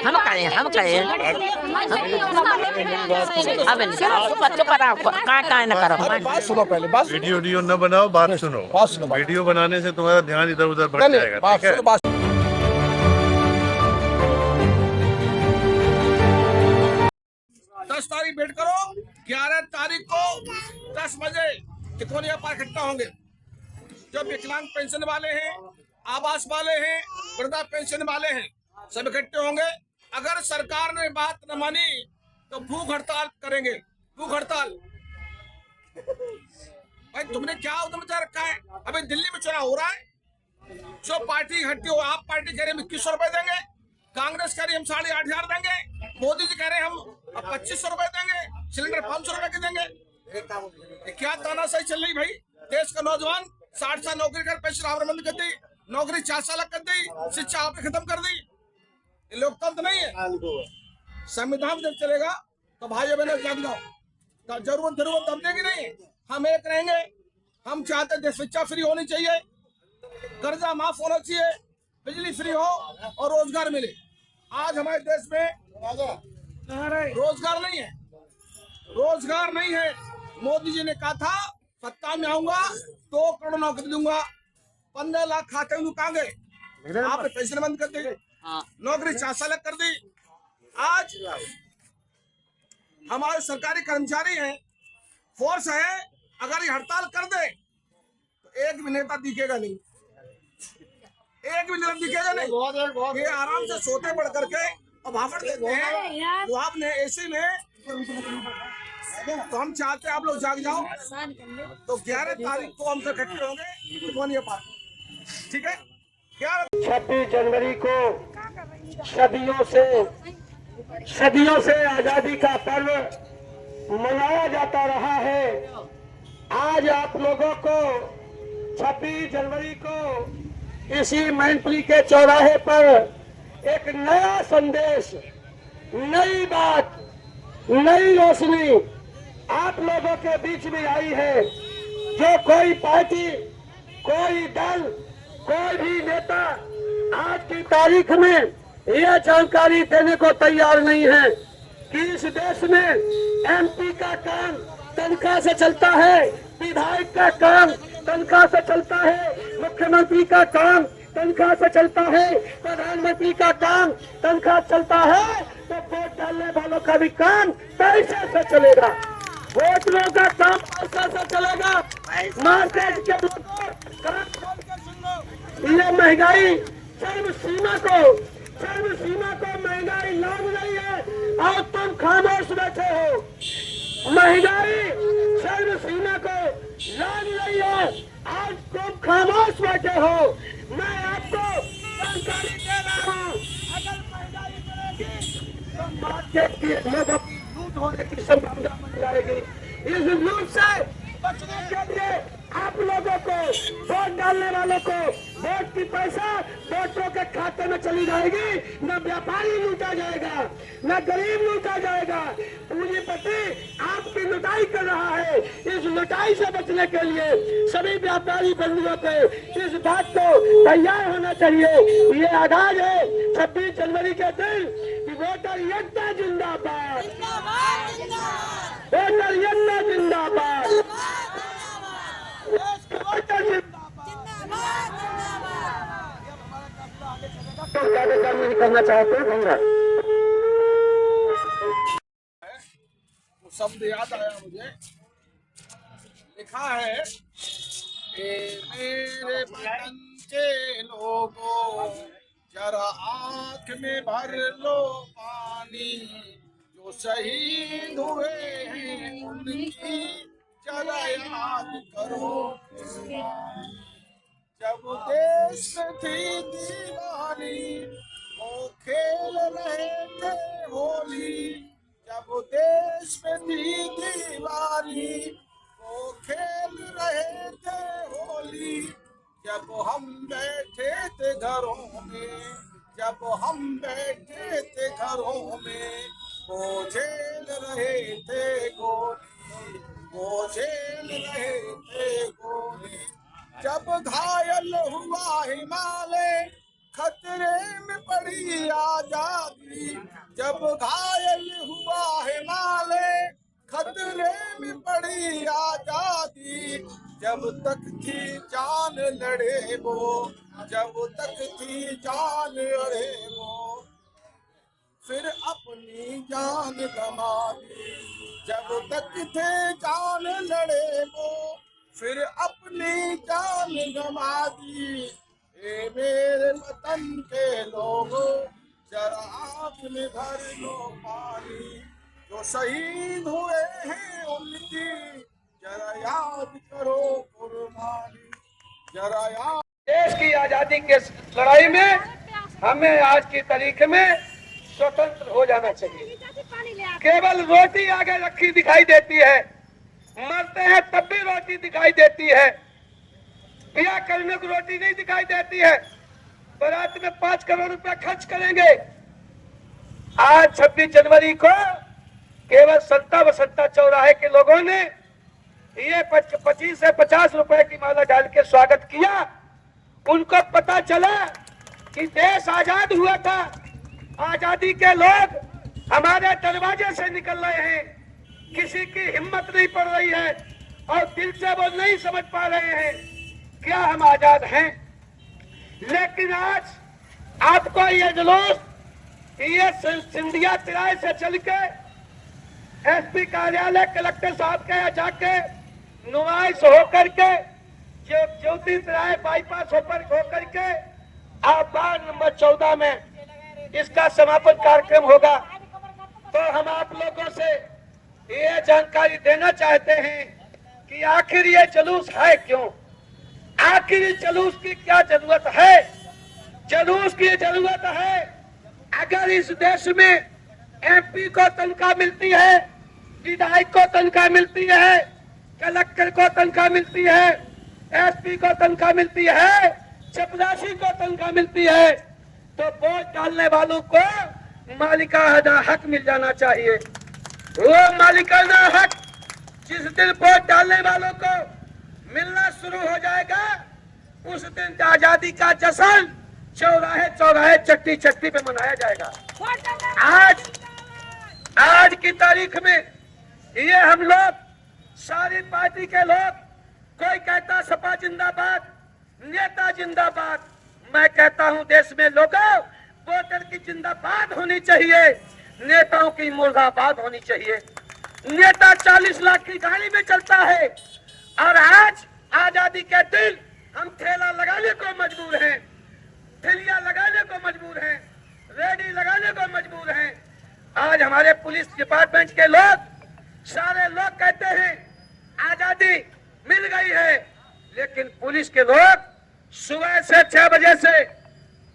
हम करें अब चुप रहो कहाँ न करो। बात सुनो पहले, बात वीडियो न बनाओ, बात सुनो। वीडियो बनाने से तुम्हारा ध्यान इधर उधर भटक जाएगा, ठीक है? 10 तारीख वेट करो, 11 तारीख को 10 बजे चिकोनिया पार्क इकट्ठा होंगे। जो विकलांग पेंशन वाले हैं, आवास वाले हैं, वृद्धा पेंशन वाले हैं, सब इकट्ठे होंगे। अगर सरकार ने बात न मानी तो भूख हड़ताल करेंगे। भूख हड़ताल। भाई तुमने क्या उधम मचा रखा है? अभी दिल्ली में चुनाव हो रहा है, जो पार्टी इकट्ठी हो, आप पार्टी कह रहे हम 2100 रुपए देंगे, कांग्रेस कह रही हम 8,500 देंगे, मोदी जी कह रहे हम 2500 रुपए देंगे, सिलेंडर 500 रुपए के देंगे। क्या तानाशाही चल रही भाई? देश का नौजवान 60 साल नौकरी कर, पेंशन आपने बंद कर दी, नौकरी 4 साल कर दी, शिक्षा आपने खत्म कर दी। ये लोकतंत्र नहीं है। संविधान जब चलेगा तो भाइयों बहनों जाग जाओ। जरूरत दबने की नहीं, हम एक रहेंगे। हम चाहते देश शिक्षा फ्री होनी चाहिए, कर्जा माफ होना चाहिए, बिजली फ्री हो और रोजगार मिले। आज हमारे देश में रोजगार नहीं है, रोजगार नहीं है। मोदी जी ने कहा था सत्ता में आऊंगा 2 करोड़ नौकरी दूंगा, 15 लाख खाते में कहाँ गए? आपने पेंशन बंद कर दी, नौकरी 4 साल कर दी। आज हमारे सरकारी कर्मचारी हैं, फोर्स है, अगर ये हड़ताल कर दे तो एक भी नेता दिखेगा नहीं, एक भी नेता दिखेगा नहीं। ये आराम से सोते पड़ करके और भाफड़ देते हैं। जो आपने एसी में, तो हम चाहते हैं आप लोग जाग जाओ। तो 11 तारीख को हम सब इकट्ठे होंगे चिकोनिया पार्क, ठीक है? 26 जनवरी को सदियों से आजादी का पर्व मनाया जाता रहा है। आज आप लोगों को 26 जनवरी को इसी मैनपुरी के चौराहे पर एक नया संदेश, नई बात, नई रोशनी आप लोगों के बीच में आई है। जो कोई पार्टी, कोई दल, कोई भी नेता आज की तारीख में यह जानकारी देने को तैयार नहीं है कि इस देश में एमपी का काम तनख्वाह से चलता है, विधायक का काम तनख्वाह से चलता है, मुख्यमंत्री का काम तनख्वाह से चलता है, प्रधानमंत्री का काम तनख्वाह चलता है। तो वोट डालने वालों का भी काम पैसे से चलेगा, वोटरों का काम पैसे से चलेगा। मार्केट के लोगों ये महंगाई चरम सीमा को महंगाई लाग रही है और तुम खामोश बैठे हो। महंगाई चरम सीमा को लाग रही है, आज तुम खामोश बैठे हो। मैं आपको जानकारी दे रहा हूँ, अगर महंगाई बढ़ेगी तो मार्केट की लोगों की लूट होने की संभावना बन जाएगी। इस लूट से बचने के लिए आप लोगों को, वोट डालने वालों को, वोट की पैसा वोटरों के खाते में चली जाएगी। न व्यापारी लूटा जाएगा, न गरीब लूटा जाएगा। पूंजीपति आपकी लुटाई कर रहा है। इस लुटाई से बचने के लिए सभी व्यापारी बंधुओं को इस बात को तैयार होना चाहिए। ये आगाज है 26 जनवरी के दिन कि वोटर एकता जिंदाबाद, वोटर एकता जिंदाबाद, करना चाहते हैं। शब्द याद आया मुझे, लिखा है मेरे वतन के लोगों जरा आंख में भर लो पानी, जो शहीद हुए हैं उनकी जरा याद करो। जब देश में थी दीवानी वो खेल रहे थे होली, जब देश में थी दीवानी वो खेल रहे थे होली। जब हम बैठे थे घरों में, जब हम बैठे थे घरों में, वो झेल रहे थे गोली, वो झेल रहे थे गोली। जब घायल हुआ हिमालय, खतरे में पड़ी आजादी, जब घायल हुआ हिमालय खतरे में पड़ी आजादी, जब तक थी जान लड़े वो, जब तक थी जान लड़े वो, फिर अपनी जान गंवा दी। जब तक थे जान लड़े वो, फिर अपनी जान गंवा दी। ए मेरे वतन के लोगों, जरा आँख में भर लो पानी, जो शहीद हुए हैं उनकी जरा याद करो कुर्बानी, जरा याद। देश की आजादी के लड़ाई में हमें आज की तारीख में स्वतंत्र हो जाना चाहिए। केवल रोटी आगे रखी दिखाई देती है, मरते हैं तब भी रोटी दिखाई देती है, ब्याह करने को रोटी नहीं दिखाई देती है। बारात में 5 करोड़ रुपया खर्च करेंगे। आज 26 जनवरी को केवल संता चौराहे के लोगों ने ये 25 से 50 रुपए की माला डाल के स्वागत किया। उनको पता चला कि देश आजाद हुआ था, आजादी के लोग हमारे दरवाजे से निकल रहे हैं, किसी की हिम्मत नहीं पड़ रही है और दिल से वो नहीं समझ पा रहे हैं क्या हम आजाद हैं। लेकिन आज आपको ये जुलूस, ये सिंधिया तिराए से चल के एसपी कार्यालय कलेक्टर साहब के यहाँ जाके नुमाइश होकर के ज्योति तिराए बाईपास होकर के आप वार्ड नंबर 14 में इसका समापन कार्यक्रम होगा। तो हम आप लोगों से ये जानकारी देना चाहते हैं कि आखिर ये जुलूस है क्यों, आखिर इस जुलूस की क्या जरूरत है। जुलूस की जरूरत है, अगर इस देश में एमपी को तनख्वाह मिलती है, विधायक को तनख्वाह मिलती है, कलेक्टर को तनख्वाह मिलती है, एसपी को तनख्वाह मिलती है, चपरासी को तनख्वाह मिलती है, तो वोट डालने वालों को मालिकाना हक मिल जाना चाहिए। वो मालिकाना हक जिस दिन वोट डालने वालों को मिलना शुरू हो जाएगा, उस दिन आजादी का जश्न चौराहे चौराहे चट्टी चट्टी पे मनाया जाएगा। आज की तारीख में ये हम लोग सारी पार्टी के लोग, कोई कहता सपा जिंदाबाद, नेता जिंदाबाद, मैं कहता हूं देश में लोगों वोटर की जिंदाबाद होनी चाहिए, नेताओं की मुर्दाबाद होनी चाहिए। नेता 40 लाख की गाड़ी में चलता है और आज आजादी के दिन हम ठेला लगाने को मजबूर हैं, ठेलिया लगाने को मजबूर हैं, रेडी लगाने को मजबूर हैं। आज हमारे पुलिस डिपार्टमेंट के लोग, सारे लोग कहते हैं आजादी मिल गई है, लेकिन पुलिस के लोग सुबह से 6 बजे से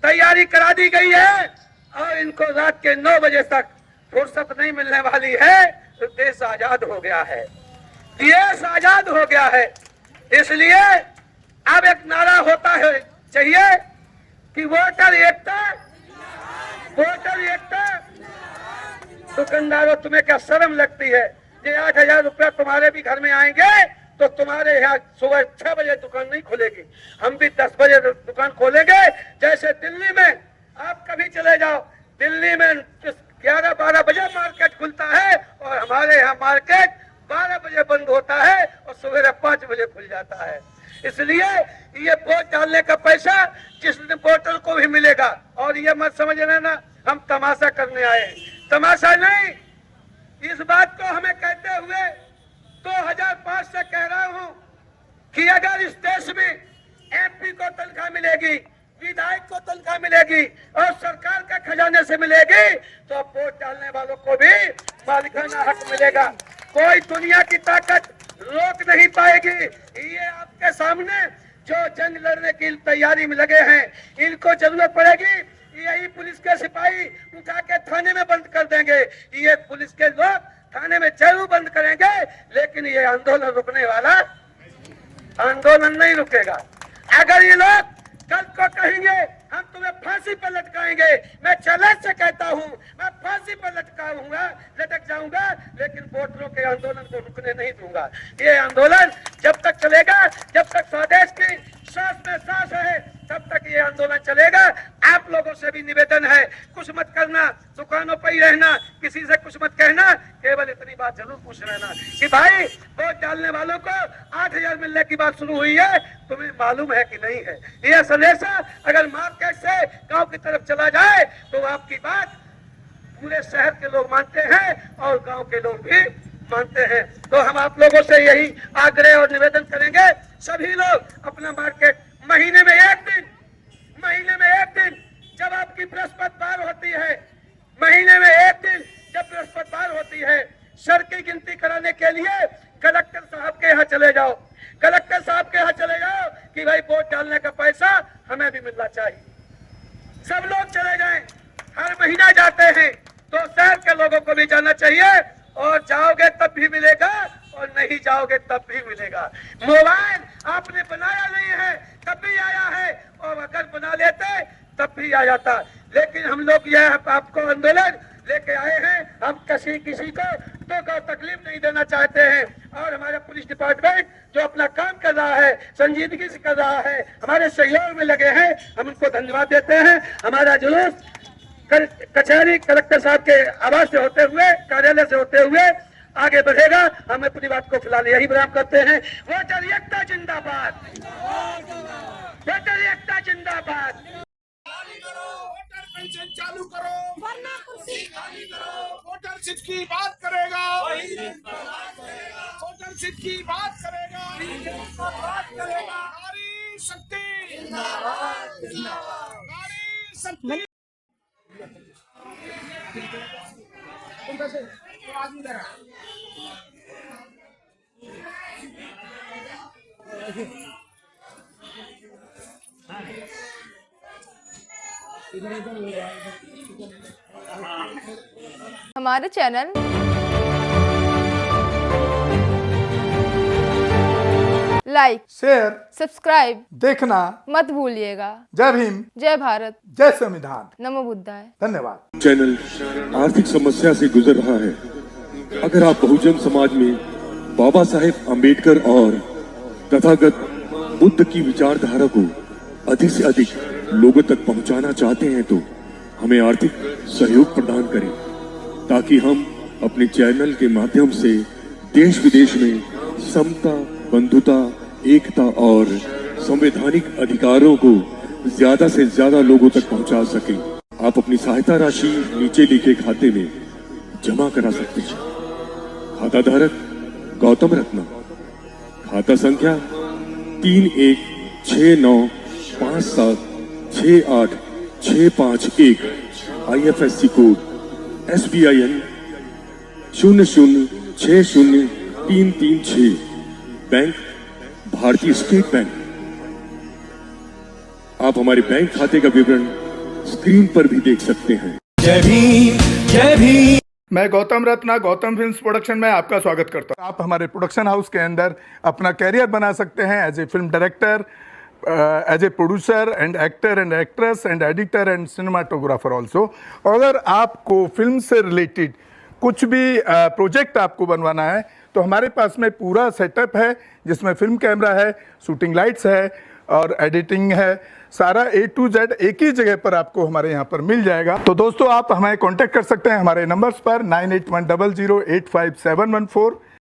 तैयारी करा दी गई है और इनको रात के 9 बजे तक फुर्सत नहीं मिलने वाली है। तो देश आजाद हो गया है, देश आजाद हो गया है। इसलिए अब एक नारा होता है चाहिए कि वोटर एकता, वोटर एकता। दुकानदारों, तुम्हें क्या शर्म लगती है? ये 8,000 रुपया तुम्हारे भी घर में आएंगे तो तुम्हारे यहाँ सुबह 6 बजे दुकान नहीं खुलेगी, हम भी 10 बजे दुकान खोलेंगे। जैसे दिल्ली में आप कभी चले जाओ, दिल्ली में 11-12 बजे मार्केट खुलता है और हमारे यहाँ मार्केट 12 बजे बंद होता है और सवेरे 5 बजे खुल जाता है। इसलिए ये वोट डालने का पैसा जिस दिन वोटर को भी मिलेगा। और ये मत समझ लेना हम तमाशा करने आए, तमाशा नहीं। इस बात को हमें कहते हुए 2005 से कह रहा हूं कि अगर इस देश में एमपी को तनख्वाह मिलेगी, विधायक को तनख्वाह मिलेगी और सरकार के खजाने से मिलेगी, तो वोट डालने वालों को भी मालिकाना हक मिलेगा। कोई दुनिया की ताकत रोक नहीं पाएगी। ये आपके सामने जो जंग लड़ने की तैयारी में लगे हैं, इनको जरूरत पड़ेगी, यही पुलिस के सिपाही उठा के थाने में बंद कर देंगे। ये पुलिस के लोग थाने में जरूर बंद करेंगे, लेकिन ये आंदोलन रुकने वाला आंदोलन नहीं रुकेगा। अगर ये लोग कल को कहेंगे हम तुम्हें फांसी पर लटकाएंगे, मैं चैलेंज से कहता हूं, मैं फांसी पर लटक जाऊंगा, लेकिन वोटरों के आंदोलन को रुकने नहीं दूंगा। ये आंदोलन जब तक चलेगा, जब तक स्वदेश की सांस में सांस है, तब तक ये आंदोलन चलेगा। आप लोगों से भी निवेदन है, कुछ मत करना, दुकानों पर ही रहना, किसी से कुछ मत कहना, केवल इतनी बात जरूर पूछ लेना कि भाई वोट डालने वालों को 8,000 मिलने की बात शुरू हुई है, तुम्हें मालूम है कि नहीं है। यह संदेशा अगर मार्केट से गांव की तरफ चला जाए तो आपकी बात पूरे शहर के लोग मानते हैं और गांव के लोग भी मानते हैं। तो हम आप लोगों से यही आग्रह और निवेदन करेंगे, सभी लोग अपना मार्केट महीने में एक दिन जब आपकी बृहस्पतिवार होती है, महीने में एक दिन जब बृहस्पतिवार होती है, सर की गिनती कराने के लिए कलेक्टर साहब के यहाँ चले जाओ, कलेक्टर साहब के यहाँ चले जाओ कि भाई वोट डालने का पैसा हमें भी मिलना चाहिए। सब लोग चले जाएं, हर महीना जाते हैं तो शहर के लोगों को भी जाना चाहिए, और जाओगे तब भी मिलेगा और नहीं जाओगे तब भी मिलेगा। मोबाइल आपने बनाया नहीं है तब भी आया है, और अगर बना लेते तब भी आ जाता। लेकिन हम लोग यह आपको आंदोलन लेके आए हैं, हम किसी को तो तकलीफ नहीं देना चाहते हैं। और हमारा पुलिस डिपार्टमेंट जो अपना काम कर रहा है, संजीदगी से कर रहा है, हमारे सहयोग में लगे हैं, हम उनको धन्यवाद देते हैं। हमारा जुलूस कचहरी कलेक्टर साहब के आवास से होते हुए, कार्यालय से होते हुए आगे बढ़ेगा। हम अपनी बात को फिलहाल यही विराम करते हैं। वोटर एकता जिंदाबाद, वोटर एकता जिंदाबाद। वोटर पेंशन चालू करो, वरना कुर्सी खाली करो। वोटरशिप की बात करेगा, वोटरशिप की बात करेगा, नारी शक्ति, नारी शक्ति। हमारे चैनल लाइक, शेयर, सब्सक्राइब देखना मत भूलिएगा। जय भीम, जय भारत, जय संविधान, नमो बुद्धाय। धन्यवाद। चैनल आर्थिक समस्या से गुजर रहा है। अगर आप बहुजन समाज में बाबा साहेब अम्बेडकर और तथागत बुद्ध की विचारधारा को अधिक से अधिक लोगों तक पहुंचाना चाहते हैं तो हमें आर्थिक सहयोग प्रदान करें, ताकि हम अपने चैनल के माध्यम से देश विदेश में समता, बंधुता, एकता और संवैधानिक अधिकारों को ज्यादा से ज्यादा लोगों तक पहुंचा सकें। आप अपनी सहायता राशि नीचे लिखे खाते में जमा करा सकते हैं। खाता धारक गौतम रत्ना, खाता संख्या 3169576865 IFSC कोड SBIN 0060336, बैंक भारतीय स्टेट बैंक। आप हमारे बैंक खाते का विवरण स्क्रीन पर भी देख सकते हैं। जय भीम, जय भीम। मैं गौतम रत्ना गौतम फिल्म्स प्रोडक्शन में आपका स्वागत करता हूं। आप हमारे प्रोडक्शन हाउस के अंदर अपना कैरियर बना सकते हैं as a film director, as a producer and actor and actress and editor and cinematographer also. अगर आपको फिल्म से रिलेटेड कुछ भी प्रोजेक्ट आपको बनवाना है तो हमारे पास में पूरा सेटअप है, जिसमें फिल्म कैमरा है, शूटिंग लाइट्स है और एडिटिंग है। सारा A to Z एक ही जगह पर आपको हमारे यहाँ पर मिल जाएगा। तो दोस्तों आप हमें कांटेक्ट कर सकते हैं हमारे नंबर्स पर 9810085714